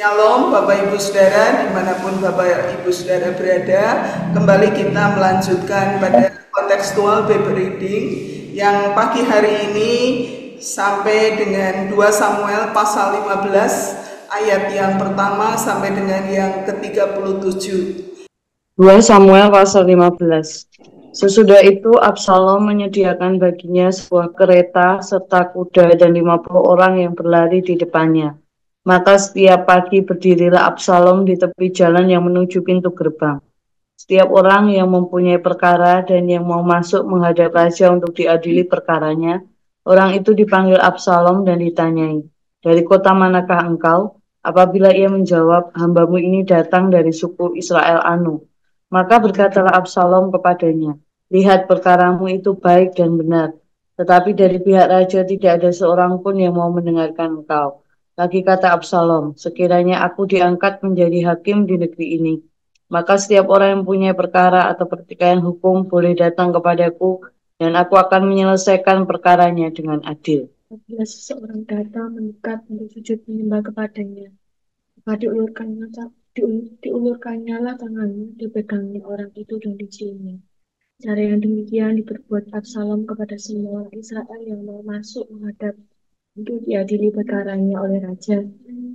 Shalom Bapak Ibu Saudara, dimanapun Bapak Ibu Saudara berada. Kembali kita melanjutkan pada kontekstual Bible reading yang pagi hari ini sampai dengan 2 Samuel pasal 15 ayat yang pertama sampai dengan yang ke-37. 2 Samuel pasal 15. Sesudah itu Absalom menyediakan baginya sebuah kereta serta kuda dan 50 orang yang berlari di depannya. Maka setiap pagi berdirilah Absalom di tepi jalan yang menuju pintu gerbang. Setiap orang yang mempunyai perkara dan yang mau masuk menghadap raja untuk diadili perkaranya, orang itu dipanggil Absalom dan ditanyai, "Dari kota manakah engkau?" Apabila ia menjawab, "Hambamu ini datang dari suku Israel anu." Maka berkatalah Absalom kepadanya, "Lihat, perkaramu itu baik dan benar, tetapi dari pihak raja tidak ada seorang pun yang mau mendengarkan engkau." Lagi kata Absalom, "Sekiranya aku diangkat menjadi hakim di negeri ini, maka setiap orang yang punya perkara atau pertikaian hukum boleh datang kepadaku, dan aku akan menyelesaikan perkaranya dengan adil." Apabila seseorang datang mendekat untuk sujud menyembah kepadanya, maka diulurkannyalah tangannya, dipegangnya orang itu dan diciumnya. Cara yang demikian diperbuat Absalom kepada semua orang Israel yang mau masuk menghadap untuk diadili perkaranya oleh raja.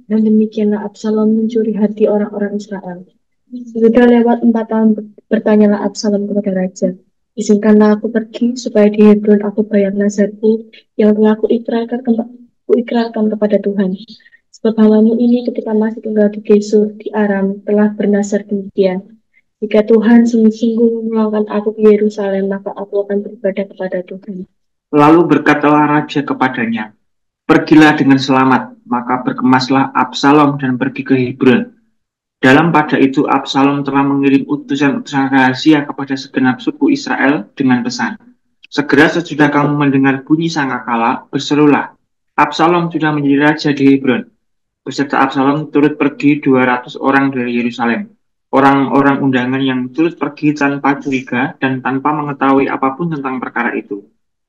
Dan demikianlah Absalom mencuri hati orang-orang Israel. Sudah lewat 4 tahun bertanyalah Absalom kepada raja, "Izinkanlah aku pergi supaya di Hebron aku bayar nazarku yang telah kuikrarkan kepada Tuhan. Sebab hambamu ini ketika masih tinggal di Gesur di Aram telah bernazar demikian. Jika Tuhan sungguh-sungguh memulangkan aku ke Yerusalem, maka aku akan beribadah kepada Tuhan." Lalu berkatalah raja kepadanya, "Pergilah dengan selamat." Maka berkemaslah Absalom dan pergi ke Hebron. Dalam pada itu Absalom telah mengirim utusan-utusan rahasia kepada segenap suku Israel dengan pesan, "Segera sesudah kamu mendengar bunyi sangkakala, berserulah, Absalom sudah menjadi raja di Hebron." Beserta Absalom turut pergi 200 orang dari Yerusalem. Orang-orang undangan yang turut pergi tanpa curiga dan tanpa mengetahui apapun tentang perkara itu.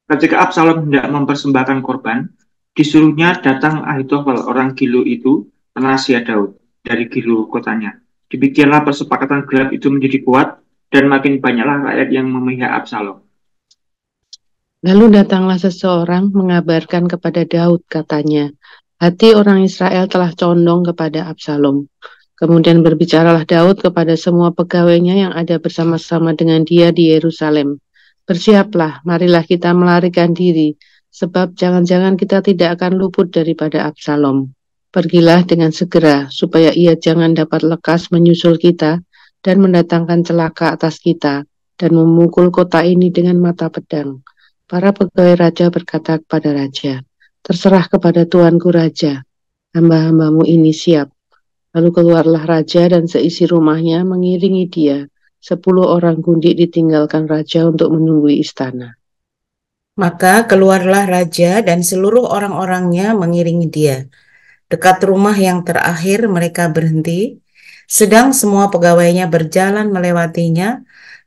Ketika Absalom hendak mempersembahkan korban, disuruhnya datang Ahitofel orang Gilo itu, penasihat Daud, dari Gilo kotanya. Demikianlah persepakatan gelap itu menjadi kuat, dan makin banyaklah rakyat yang memihak Absalom. Lalu datanglah seseorang mengabarkan kepada Daud, katanya, "Hati orang Israel telah condong kepada Absalom." Kemudian berbicaralah Daud kepada semua pegawainya yang ada bersama-sama dengan dia di Yerusalem. "Bersiaplah, marilah kita melarikan diri, sebab jangan-jangan kita tidak akan luput daripada Absalom. Pergilah dengan segera, supaya ia jangan dapat lekas menyusul kita dan mendatangkan celaka atas kita, dan memukul kota ini dengan mata pedang." Para pegawai raja berkata kepada raja, "Terserah kepada tuanku raja, hamba-hambamu ini siap." Lalu keluarlah raja dan seisi rumahnya mengiringi dia. 10 orang gundik ditinggalkan raja untuk menunggu istana. Maka keluarlah raja dan seluruh orang-orangnya mengiringi dia. Dekat rumah yang terakhir mereka berhenti, sedang semua pegawainya berjalan melewatinya,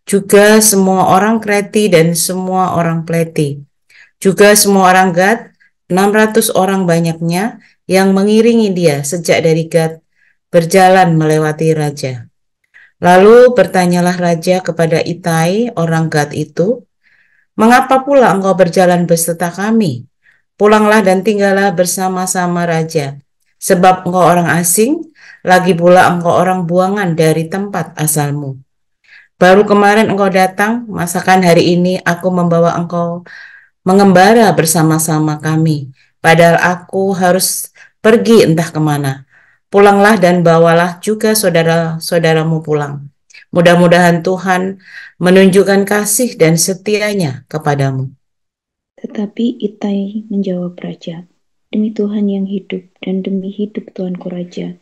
juga semua orang Kreti dan semua orang Pleti, juga semua orang Gad, 600 orang banyaknya yang mengiringi dia sejak dari Gad berjalan melewati raja. Lalu bertanyalah raja kepada Itai orang Gad itu, "Mengapa pula engkau berjalan beserta kami? Pulanglah dan tinggallah bersama-sama raja, sebab engkau orang asing, lagi pula engkau orang buangan dari tempat asalmu. Baru kemarin engkau datang, masakan hari ini aku membawa engkau mengembara bersama-sama kami, padahal aku harus pergi entah kemana. Pulanglah dan bawalah juga saudara-saudaramu pulang. Mudah-mudahan Tuhan menunjukkan kasih dan setianya kepadamu." Tetapi Itai menjawab raja, "Demi Tuhan yang hidup dan demi hidup tuanku raja,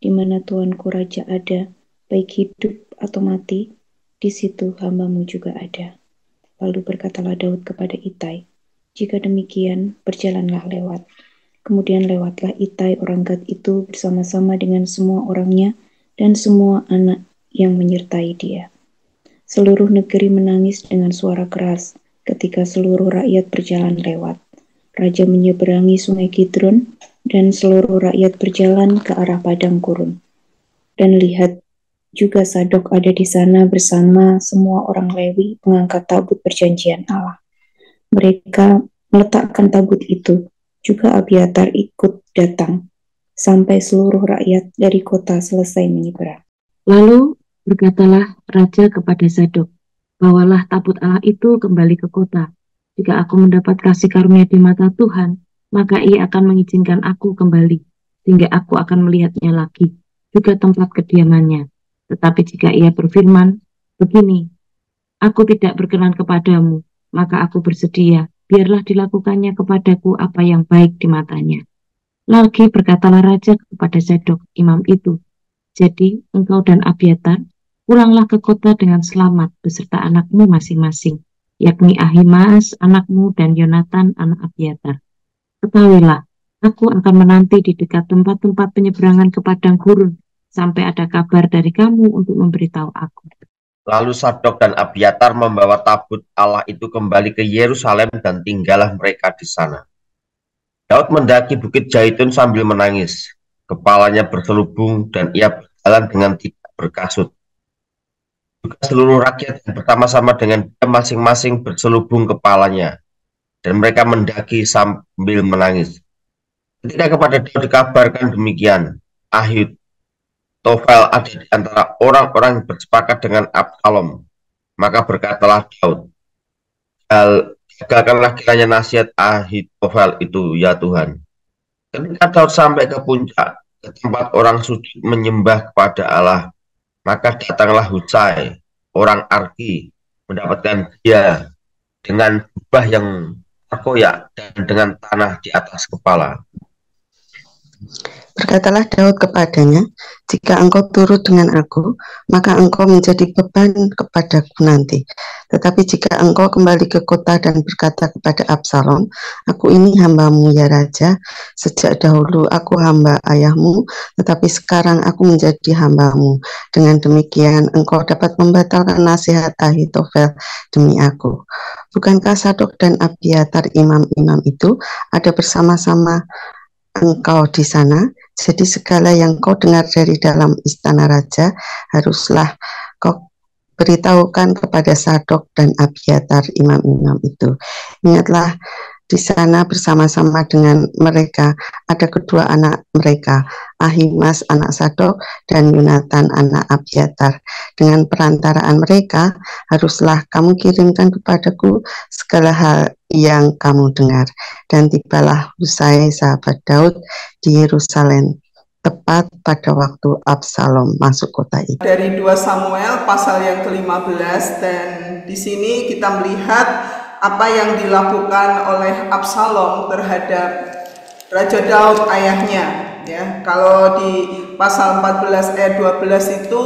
di mana tuanku raja ada, baik hidup atau mati, di situ hambamu juga ada." Lalu berkatalah Daud kepada Itai, "Jika demikian, berjalanlah lewat." Kemudian lewatlah Itai orang Gad itu bersama-sama dengan semua orangnya dan semua anak yang menyertai dia. Seluruh negeri menangis dengan suara keras ketika seluruh rakyat berjalan lewat. Raja menyeberangi sungai Kidron, dan seluruh rakyat berjalan ke arah padang gurun. Dan lihat, juga Sadok ada di sana bersama semua orang Lewi mengangkat tabut perjanjian Allah. Mereka meletakkan tabut itu, juga Abiatar ikut datang, sampai seluruh rakyat dari kota selesai menyeberang. Lalu berkatalah raja kepada Sadok, bawalah tabut Allah itu kembali ke kota. Jika aku mendapat kasih karunia di mata Tuhan, maka ia akan mengizinkan aku kembali, sehingga aku akan melihatnya lagi, juga tempat kediamannya. Tetapi jika ia berfirman, begini, aku tidak berkenan kepadamu, maka aku bersedia, biarlah dilakukannya kepadaku apa yang baik di matanya. Lagi berkatalah raja kepada Sadok, imam itu, jadi engkau dan Abiatar, pulanglah ke kota dengan selamat beserta anakmu masing-masing, yakni Ahimaas anakmu dan Yonatan anak Abiatar. Ketahuilah, aku akan menanti di dekat tempat-tempat penyeberangan ke padang gurun, sampai ada kabar dari kamu untuk memberitahu aku. Lalu Sadok dan Abiatar membawa tabut Allah itu kembali ke Yerusalem dan tinggallah mereka di sana. Daud mendaki Bukit Zaitun sambil menangis. Kepalanya berselubung dan ia berjalan dengan tidak berkasut. Juga seluruh rakyat yang bersama-sama dengan dia masing-masing berselubung kepalanya. Dan mereka mendaki sambil menangis. Ketika kepada Daud dikabarkan demikian, Ahitofel ada di antara orang-orang yang bersepakat dengan Absalom. Maka berkatalah Daud, gagalkanlah kiranya nasihat Ahitofel itu, ya Tuhan. Ketika Daud sampai ke puncak, ke tempat orang sujud menyembah kepada Allah, maka datanglah Husai, orang Arki, mendapatkan dia dengan jubah yang terkoyak dan dengan tanah di atas kepala. Berkatalah Daud kepadanya, jika engkau turut dengan aku, maka engkau menjadi beban kepadaku nanti. Tetapi jika engkau kembali ke kota dan berkata kepada Absalom, aku ini hambamu ya Raja, sejak dahulu aku hamba ayahmu, tetapi sekarang aku menjadi hambamu. Dengan demikian engkau dapat membatalkan nasihat Ahitofel demi aku. Bukankah Sadok dan Abiatar imam-imam itu ada bersama-sama engkau di sana? Jadi segala yang kau dengar dari dalam istana raja haruslah kau beritahukan kepada Sadok dan Abiatar imam-imam itu. Ingatlah, di sana bersama-sama dengan mereka ada kedua anak mereka, Ahimaas anak Sadok dan Yonatan anak Abiatar. Dengan perantaraan mereka haruslah kamu kirimkan kepadaku segala hal yang kamu dengar. Dan tibalah Husai sahabat Daud di Yerusalem tepat pada waktu Absalom masuk kota itu. Dari 2 Samuel pasal yang ke-15, dan di sini kita melihat apa yang dilakukan oleh Absalom terhadap Raja Daud ayahnya. Ya, kalau di pasal 14 ayat 12 itu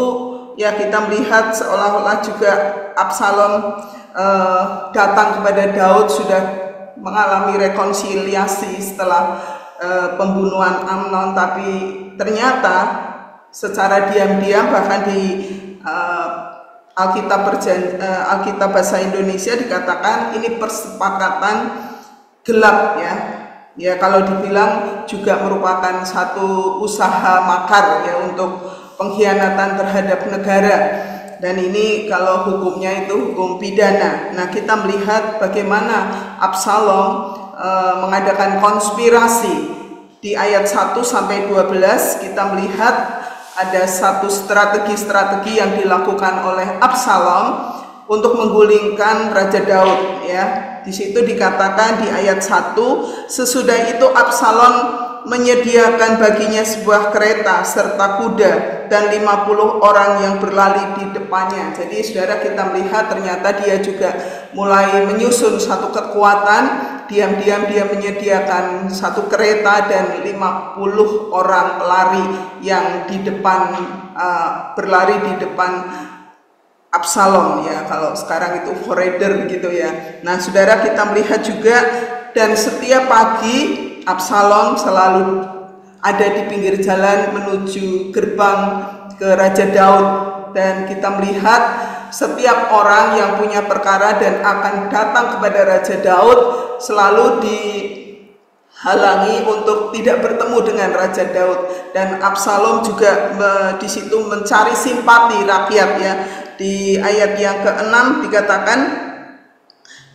ya kita melihat seolah-olah juga Absalom datang kepada Daud, sudah mengalami rekonsiliasi setelah pembunuhan Amnon, tapi ternyata secara diam-diam bahkan di Alkitab bahasa Indonesia dikatakan ini persepakatan gelap ya. Ya, kalau dibilang juga merupakan satu usaha makar ya untuk pengkhianatan terhadap negara. Dan ini kalau hukumnya itu hukum pidana. Nah, kita melihat bagaimana Absalom mengadakan konspirasi. Di ayat 1 sampai 12 kita melihat ada satu strategi-strategi yang dilakukan oleh Absalom untuk menggulingkan Raja Daud ya. Di situ dikatakan di ayat 1, sesudah itu Absalom menyediakan baginya sebuah kereta serta kuda dan 50 orang yang berlari di depannya. Jadi saudara, kita melihat ternyata dia juga mulai menyusun satu kekuatan. Diam-diam dia menyediakan satu kereta dan 50 orang pelari yang di depan berlari di depan Absalom ya, kalau sekarang itu forerunner gitu ya. Nah saudara, kita melihat juga, dan setiap pagi Absalom selalu ada di pinggir jalan menuju gerbang ke Raja Daud, dan kita melihat setiap orang yang punya perkara dan akan datang kepada Raja Daud selalu halangi untuk tidak bertemu dengan Raja Daud, dan Absalom juga di situ mencari simpati rakyat ya. Di ayat yang ke-6 dikatakan,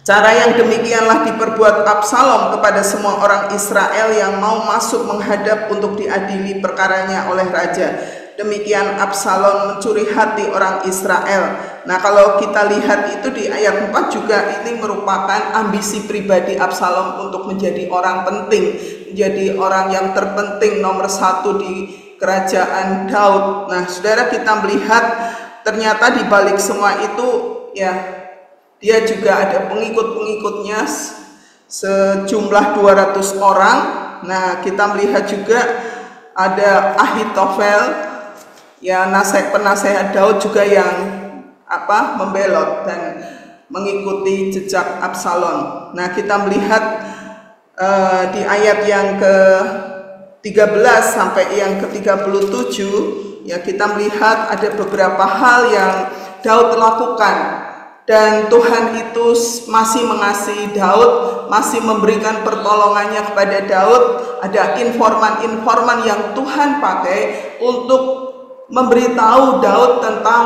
cara yang demikianlah diperbuat Absalom kepada semua orang Israel yang mau masuk menghadap untuk diadili perkaranya oleh raja. Demikian Absalom mencuri hati orang Israel. Nah, kalau kita lihat itu di ayat 4 juga, ini merupakan ambisi pribadi Absalom untuk menjadi orang penting, menjadi orang yang terpenting nomor 1 di kerajaan Daud. Nah, saudara, kita melihat ternyata di balik semua itu ya, dia juga ada pengikut-pengikutnya sejumlah 200 orang. Nah, kita melihat juga ada Ahitofel, ya, penasehat Daud juga yang membelot dan mengikuti jejak Absalom. Nah, kita melihat di ayat yang ke-13 sampai yang ke-37 ya, kita melihat ada beberapa hal yang Daud lakukan, dan Tuhan itu masih mengasihi Daud, masih memberikan pertolongannya kepada Daud. Ada informan-informan yang Tuhan pakai untuk memberitahu Daud tentang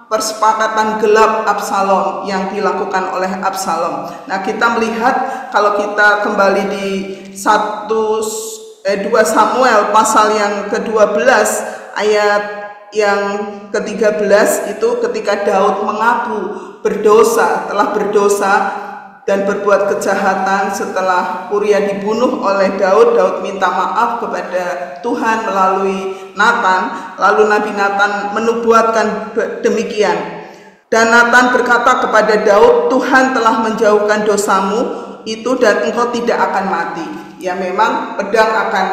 persepakatan gelap Absalom yang dilakukan oleh Absalom. Nah, kita melihat kalau kita kembali di 2 Samuel pasal yang ke-12 ayat yang ke-13 itu, ketika Daud mengaku telah berdosa dan berbuat kejahatan setelah Uria dibunuh oleh Daud. Daud minta maaf kepada Tuhan melalui Natan. Lalu Nabi Natan menubuatkan demikian. Dan Natan berkata kepada Daud, Tuhan telah menjauhkan dosamu itu dan engkau tidak akan mati. Ya, memang pedang akan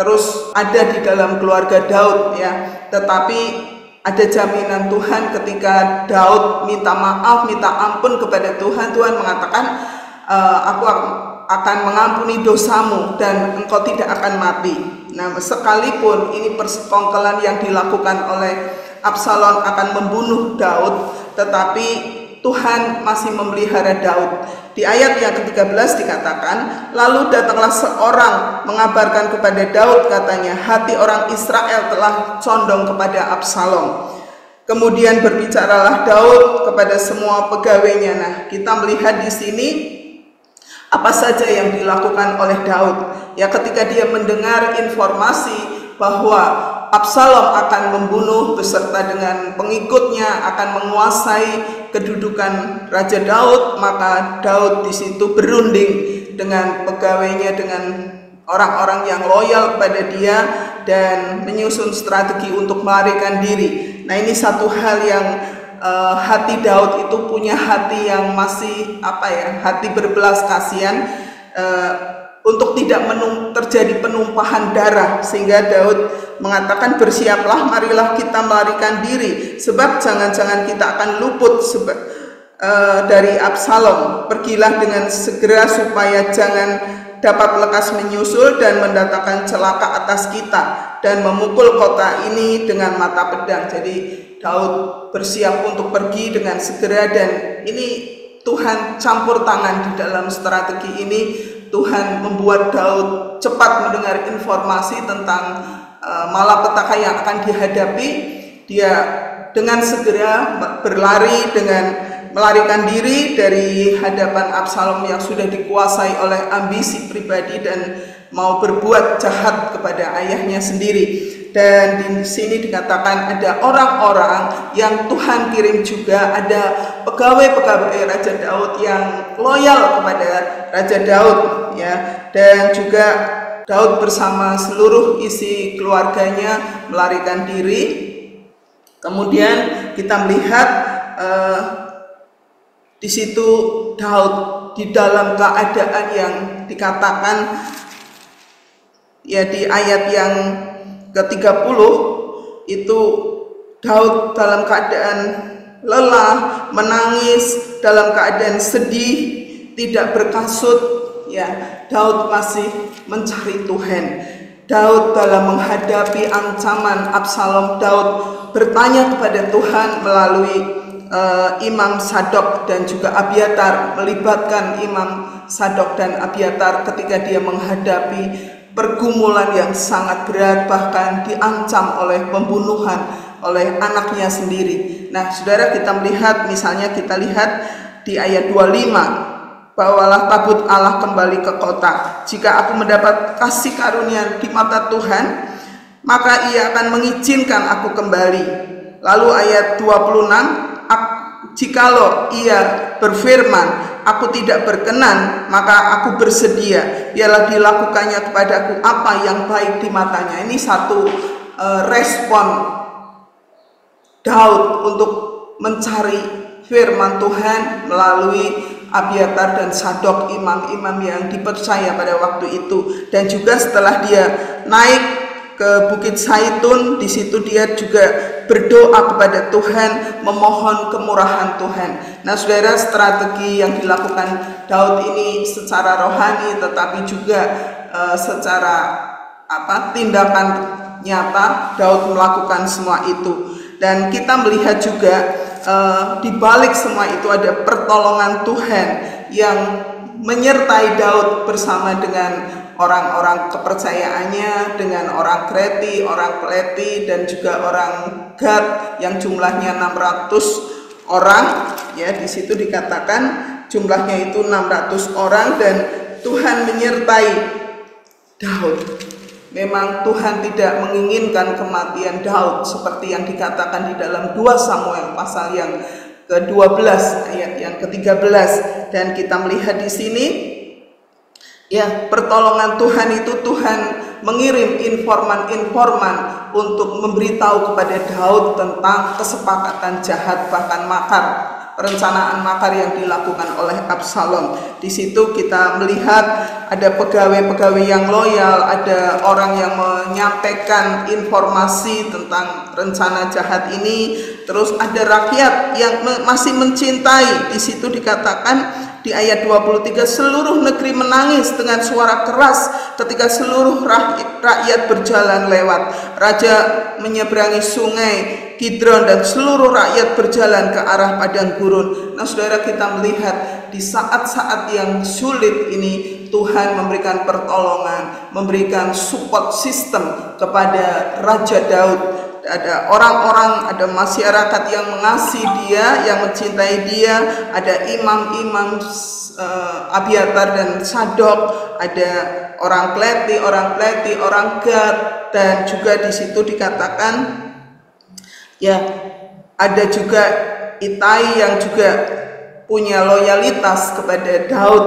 terus ada di dalam keluarga Daud ya, tetapi ada jaminan Tuhan ketika Daud minta maaf, minta ampun kepada Tuhan. Tuhan mengatakan, aku akan mengampuni dosamu dan engkau tidak akan mati. Nah, sekalipun ini persekongkolan yang dilakukan oleh Absalom akan membunuh Daud, tetapi Tuhan masih memelihara Daud. Di ayat yang ke-13 dikatakan, lalu datanglah seorang mengabarkan kepada Daud, katanya, hati orang Israel telah condong kepada Absalom. Kemudian berbicaralah Daud kepada semua pegawainya. Nah, kita melihat di sini apa saja yang dilakukan oleh Daud. Ya, ketika dia mendengar informasi bahwa Absalom akan membunuh beserta dengan pengikutnya, akan menguasai kedudukan Raja Daud, maka Daud di situ berunding dengan pegawainya, dengan orang-orang yang loyal kepada dia, dan menyusun strategi untuk melarikan diri. Nah, ini satu hal yang hati Daud itu punya hati yang masih hati berbelas kasihan, untuk tidak terjadi penumpahan darah, sehingga Daud mengatakan, bersiaplah, marilah kita melarikan diri, sebab jangan-jangan kita akan luput dari Absalom. Pergilah dengan segera supaya jangan dapat lekas menyusul dan mendatangkan celaka atas kita dan memukul kota ini dengan mata pedang. Jadi Daud bersiap untuk pergi dengan segera, dan ini Tuhan campur tangan di dalam strategi ini. Tuhan membuat Daud cepat mendengar informasi tentang malapetaka yang akan dihadapi. Dia dengan segera berlari, dengan melarikan diri dari hadapan Absalom yang sudah dikuasai oleh ambisi pribadi dan mau berbuat jahat kepada ayahnya sendiri. Dan di sini dikatakan ada orang-orang yang Tuhan kirim juga, ada pegawai-pegawai Raja Daud yang loyal kepada Raja Daud ya, dan juga Daud bersama seluruh isi keluarganya melarikan diri. Kemudian kita melihat di situ Daud di dalam keadaan yang dikatakan ya di ayat yang ke-30 itu Daud dalam keadaan lelah, menangis, dalam keadaan sedih, tidak berkasut ya. Daud masih mencari Tuhan. Daud dalam menghadapi ancaman Absalom, Daud bertanya kepada Tuhan melalui Imam Sadok dan juga Abiatar, melibatkan Imam Sadok dan Abiatar ketika dia menghadapi pergumulan yang sangat berat, bahkan diancam oleh pembunuhan oleh anaknya sendiri. Nah, saudara, kita melihat, misalnya kita lihat di ayat 25, bawalah tabut Allah kembali ke kota. Jika aku mendapat kasih karunia di mata Tuhan, maka ia akan mengizinkan aku kembali. Lalu ayat 26, jikalau ia berfirman, aku tidak berkenan, maka aku bersedia, biarlah dilakukannya kepadaku apa yang baik di matanya. Ini satu respon Daud untuk mencari firman Tuhan melalui Abiatar dan Sadok, imam-imam yang dipercaya pada waktu itu. Dan juga setelah dia naik ke Bukit Zaitun, di situ dia juga berdoa kepada Tuhan, memohon kemurahan Tuhan. Nah, saudara, strategi yang dilakukan Daud ini secara rohani, tetapi juga secara tindakan nyata, Daud melakukan semua itu. Dan kita melihat juga di balik semua itu ada pertolongan Tuhan yang menyertai Daud bersama dengan orang-orang kepercayaannya, dengan orang Kreti, orang Peleti, dan juga orang Gad yang jumlahnya 600 orang. Ya, di situ dikatakan jumlahnya itu 600 orang dan Tuhan menyertai Daud. Memang Tuhan tidak menginginkan kematian Daud seperti yang dikatakan di dalam 2 Samuel pasal yang ke-12 ayat yang ke-13, dan kita melihat di sini ya, pertolongan Tuhan itu Tuhan mengirim informan-informan untuk memberitahu kepada Daud tentang kesepakatan jahat, bahkan makar, perencanaan makar yang dilakukan oleh Absalom. Di situ kita melihat ada pegawai-pegawai yang loyal, ada orang yang menyampaikan informasi tentang rencana jahat ini, terus ada rakyat yang masih mencintai. Di situ dikatakan di ayat 23, seluruh negeri menangis dengan suara keras ketika seluruh rakyat berjalan lewat. Raja menyeberangi sungai Kidron dan seluruh rakyat berjalan ke arah padang gurun. Nah, saudara, kita melihat di saat-saat yang sulit ini Tuhan memberikan pertolongan, memberikan support system kepada Raja Daud. Ada orang-orang, ada masyarakat yang mengasihi dia, yang mencintai dia, ada imam-imam Abiatar dan Sadok, ada orang Peleti, orang Gad, dan juga di situ dikatakan ya, ada juga Itai yang juga punya loyalitas kepada Daud,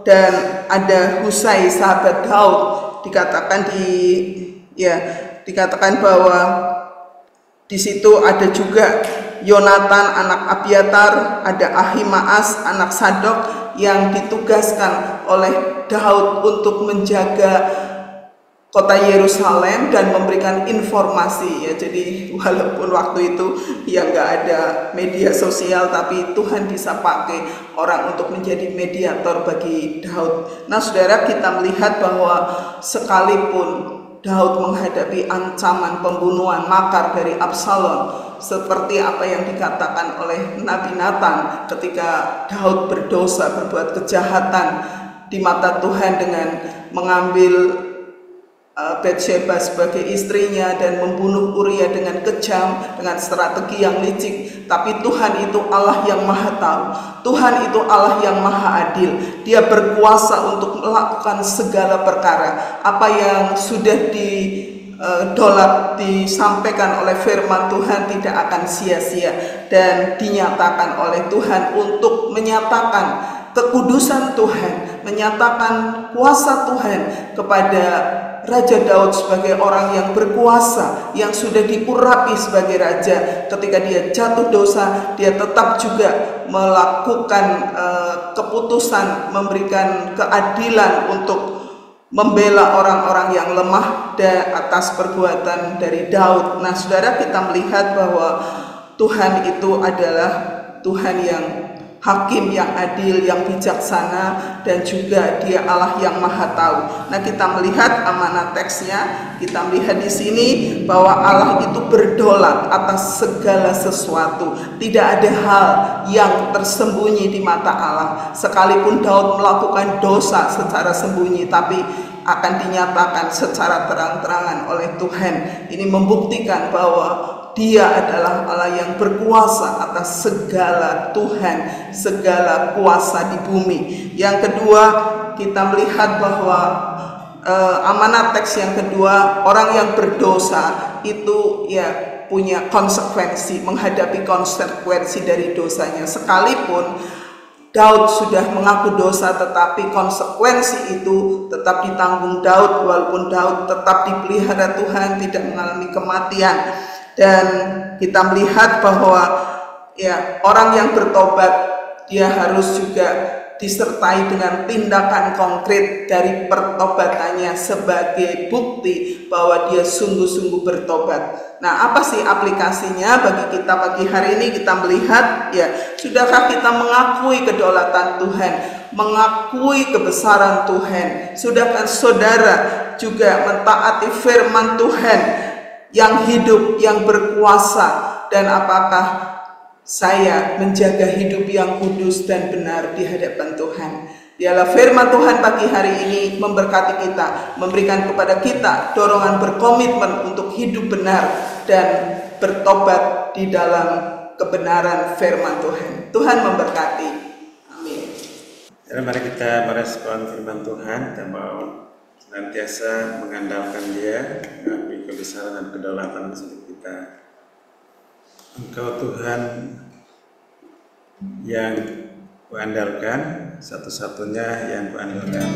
dan ada Husai sahabat Daud. Dikatakan bahwa di situ ada juga Yonatan anak Abiatar, ada Ahimaas anak Sadok yang ditugaskan oleh Daud untuk menjaga kota Yerusalem dan memberikan informasi. Ya, jadi walaupun waktu itu ya nggak ada media sosial, tapi Tuhan bisa pakai orang untuk menjadi mediator bagi Daud. Nah, saudara, kita melihat bahwa sekalipun Daud menghadapi ancaman pembunuhan makar dari Absalom, seperti apa yang dikatakan oleh Nabi Nathan ketika Daud berdosa, berbuat kejahatan di mata Tuhan dengan mengambil Batsheba sebagai istrinya dan membunuh Uria dengan kejam, dengan strategi yang licik. Tapi Tuhan itu Allah yang maha tahu, Tuhan itu Allah yang maha adil. Dia berkuasa untuk melakukan segala perkara. Apa yang sudah disampaikan oleh firman Tuhan tidak akan sia-sia, dan dinyatakan oleh Tuhan untuk menyatakan kekudusan Tuhan, menyatakan kuasa Tuhan kepada Raja Daud sebagai orang yang berkuasa, yang sudah diurapi sebagai raja. Ketika dia jatuh dosa, dia tetap juga melakukan keputusan, memberikan keadilan untuk membela orang-orang yang lemah atas perbuatan dari Daud. Nah, saudara, kita melihat bahwa Tuhan itu adalah Tuhan yang hakim yang adil, yang bijaksana, dan juga Dia Allah yang Maha Tahu. Nah, kita melihat amanat teksnya, kita melihat di sini bahwa Allah itu berdaulat atas segala sesuatu. Tidak ada hal yang tersembunyi di mata Allah. Sekalipun Daud melakukan dosa secara sembunyi, tapi akan dinyatakan secara terang-terangan oleh Tuhan. Ini membuktikan bahwa Dia adalah Allah yang berkuasa atas segala Tuhan, segala kuasa di bumi. Yang kedua, kita melihat bahwa amanat teks yang kedua, orang yang berdosa itu ya punya konsekuensi, menghadapi konsekuensi dari dosanya. Sekalipun Daud sudah mengaku dosa, tetapi konsekuensi itu tetap ditanggung Daud, walaupun Daud tetap dipelihara Tuhan, tidak mengalami kematian. Dan kita melihat bahwa ya orang yang bertobat, dia harus juga disertai dengan tindakan konkret dari pertobatannya sebagai bukti bahwa dia sungguh-sungguh bertobat. Nah, apa sih aplikasinya bagi kita pagi hari ini? Kita melihat ya, sudahkah kita mengakui kedaulatan Tuhan, mengakui kebesaran Tuhan? Sudahkah saudara juga mentaati firman Tuhan yang hidup, yang berkuasa? Dan apakah saya menjaga hidup yang kudus dan benar di hadapan Tuhan? Biarlah firman Tuhan pagi hari ini memberkati kita, memberikan kepada kita dorongan berkomitmen untuk hidup benar dan bertobat di dalam kebenaran firman Tuhan. Tuhan memberkati. Amin. Dan mari kita merespon firman Tuhan. Kita mau senantiasa mengandalkan Dia, mengakui kebesaran dan kedaulatan hidup kita. Engkau Tuhan yang kuandalkan, satu-satunya yang kuandalkan.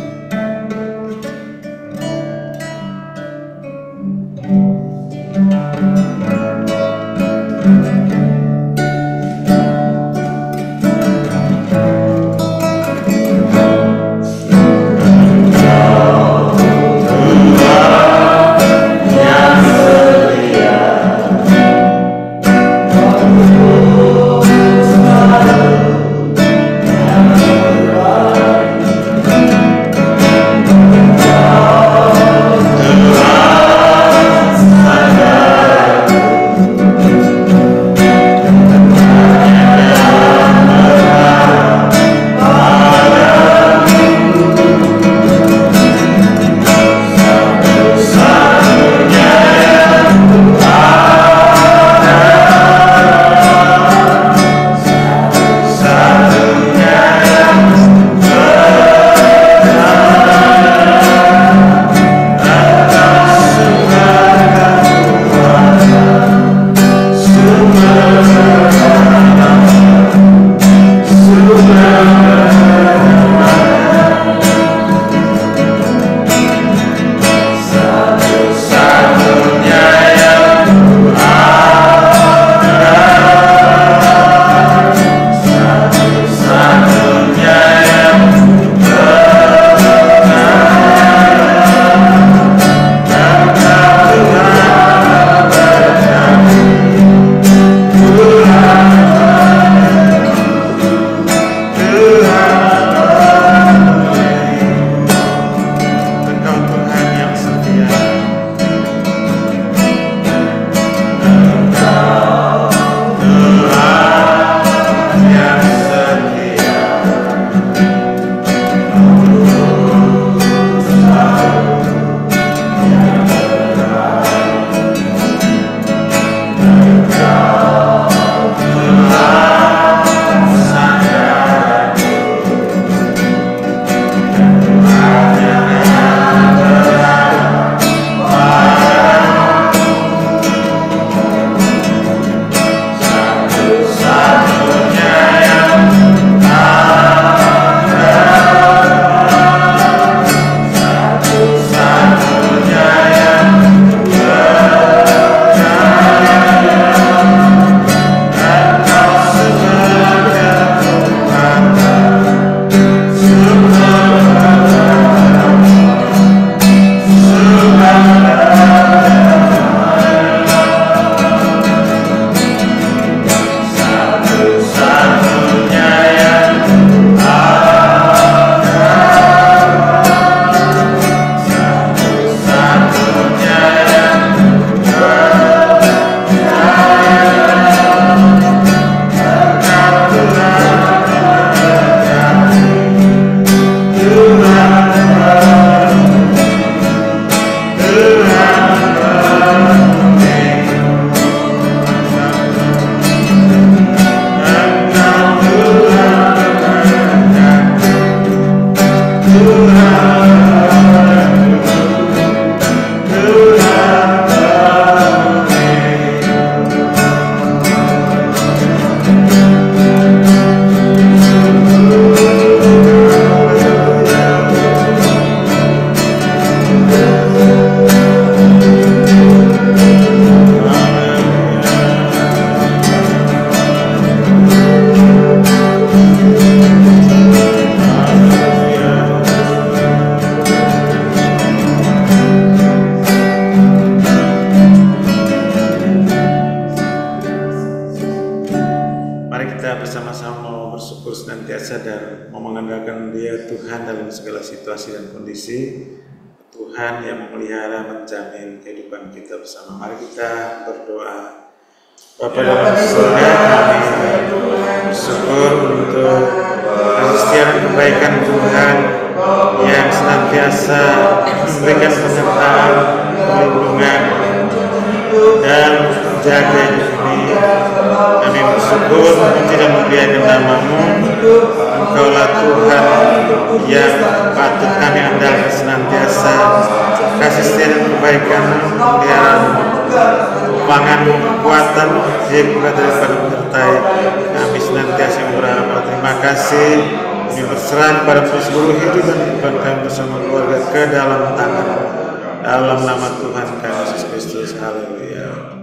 mau mengandalkan Dia Tuhan dalam segala situasi dan kondisi. Tuhan yang memelihara, menjamin kehidupan kita bersama. Mari kita berdoa. Bapa dalam surga, kami bersyukur untuk kasih setia dan kebaikan Tuhan yang senantiasa memberikan penyertaan, perlindungan, dan menjaga ini. Kami bersyukur, memuji dan memuliakan nama-Mu. Engkaulah Tuhan yang patut kami andalkan senantiasa. Kasih setia dan kebaikan, tumpangan, kekuatan, hikmat daripada menyertai kami senantiasa berharap. Terima kasih. Kami berserah pada seluruh hidup dan kehidupan kami bersama keluarga ke dalam tangan. Dalam nama Tuhan kami Yesus Kristus. Haleluya.